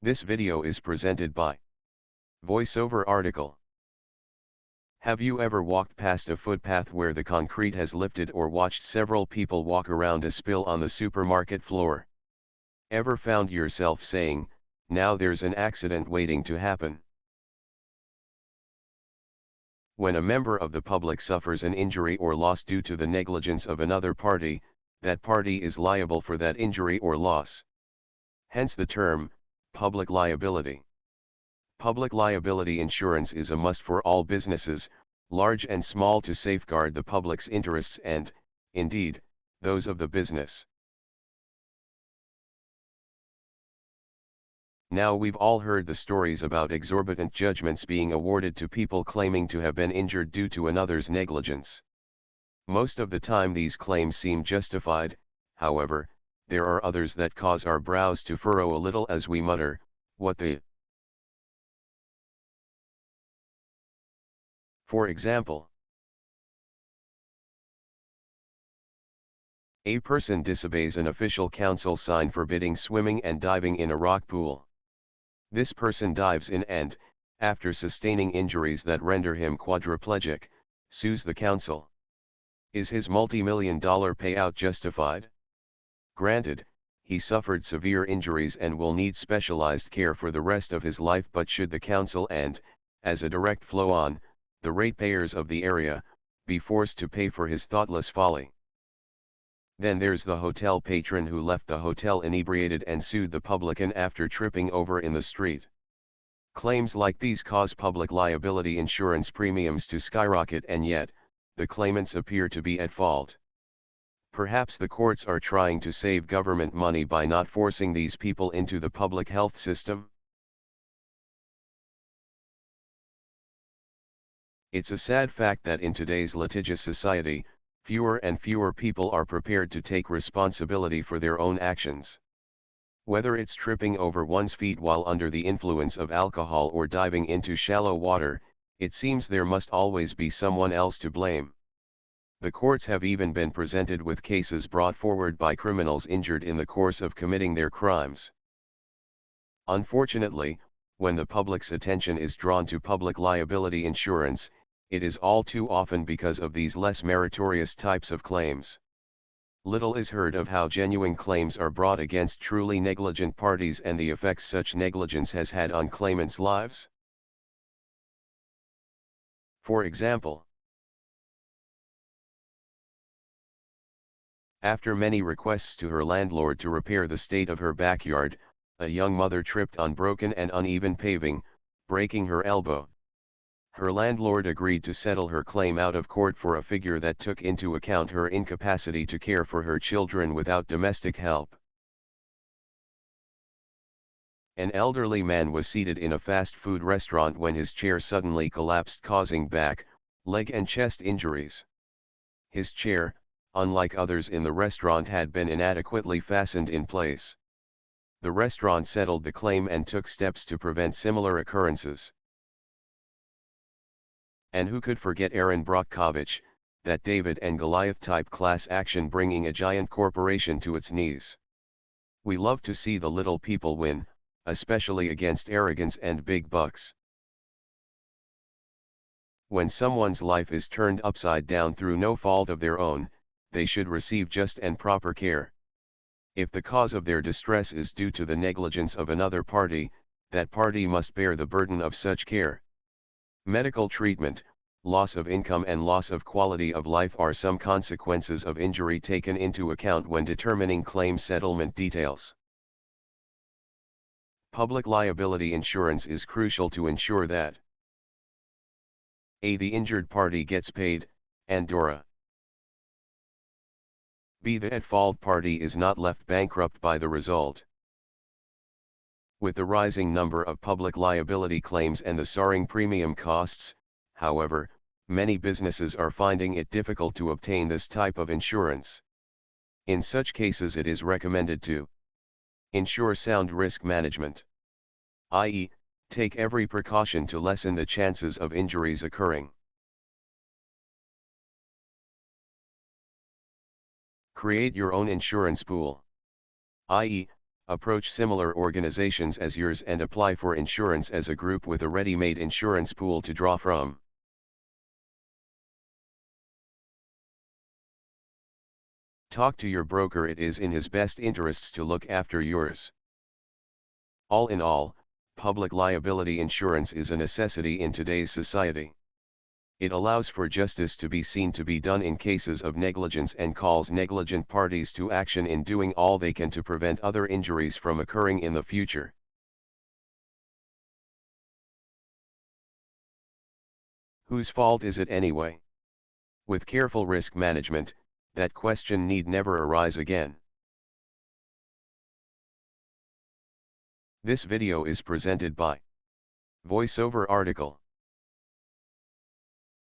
This video is presented by VoiceOver article. Have you ever walked past a footpath where the concrete has lifted or watched several people walk around a spill on the supermarket floor? Ever found yourself saying, "Now there's an accident waiting to happen"? When a member of the public suffers an injury or loss due to the negligence of another party, that party is liable for that injury or loss. Hence the term, public liability. Public liability insurance is a must for all businesses, large and small, to safeguard the public's interests and, indeed, those of the business. Now we've all heard the stories about exorbitant judgments being awarded to people claiming to have been injured due to another's negligence. Most of the time these claims seem justified. However, there are others that cause our brows to furrow a little as we mutter, "What the..." For example, a person disobeys an official council sign forbidding swimming and diving in a rock pool. This person dives in and, after sustaining injuries that render him quadriplegic, sues the council. Is his multi-million-dollar payout justified? Granted, he suffered severe injuries and will need specialized care for the rest of his life, but should the council and, as a direct flow-on, the ratepayers of the area, be forced to pay for his thoughtless folly? Then there's the hotel patron who left the hotel inebriated and sued the publican after tripping over in the street. Claims like these cause public liability insurance premiums to skyrocket, and yet, the claimants appear to be at fault. Perhaps the courts are trying to save government money by not forcing these people into the public health system? It's a sad fact that in today's litigious society, fewer and fewer people are prepared to take responsibility for their own actions. Whether it's tripping over one's feet while under the influence of alcohol or diving into shallow water, it seems there must always be someone else to blame. The courts have even been presented with cases brought forward by criminals injured in the course of committing their crimes. Unfortunately, when the public's attention is drawn to public liability insurance, it is all too often because of these less meritorious types of claims. Little is heard of how genuine claims are brought against truly negligent parties and the effects such negligence has had on claimants' lives. For example, after many requests to her landlord to repair the state of her backyard, a young mother tripped on broken and uneven paving, breaking her elbow. Her landlord agreed to settle her claim out of court for a figure that took into account her incapacity to care for her children without domestic help. An elderly man was seated in a fast food restaurant when his chair suddenly collapsed, causing back, leg and chest injuries. His chair, unlike others in the restaurant, had been inadequately fastened in place. The restaurant settled the claim and took steps to prevent similar occurrences. And who could forget Aaron Brockovich, that David and Goliath type class action bringing a giant corporation to its knees? We love to see the little people win, especially against arrogance and big bucks. When someone's life is turned upside down through no fault of their own, they should receive just and proper care. If the cause of their distress is due to the negligence of another party, that party must bear the burden of such care. Medical treatment, loss of income and loss of quality of life are some consequences of injury taken into account when determining claim settlement details. Public liability insurance is crucial to ensure that A. The injured party gets paid, and B. The at-fault party is not left bankrupt by the result. With the rising number of public liability claims and the soaring premium costs, however, many businesses are finding it difficult to obtain this type of insurance. In such cases it is recommended to ensure sound risk management, i.e., take every precaution to lessen the chances of injuries occurring. Create your own insurance pool, i.e., Approach similar organizations as yours and apply for insurance as a group with a ready-made insurance pool to draw from. Talk to your broker. It is in his best interests to look after yours. All in all, public liability insurance is a necessity in today's society. It allows for justice to be seen to be done in cases of negligence and calls negligent parties to action in doing all they can to prevent other injuries from occurring in the future. Whose fault is it anyway? With careful risk management, that question need never arise again. This video is presented by VoiceOver article.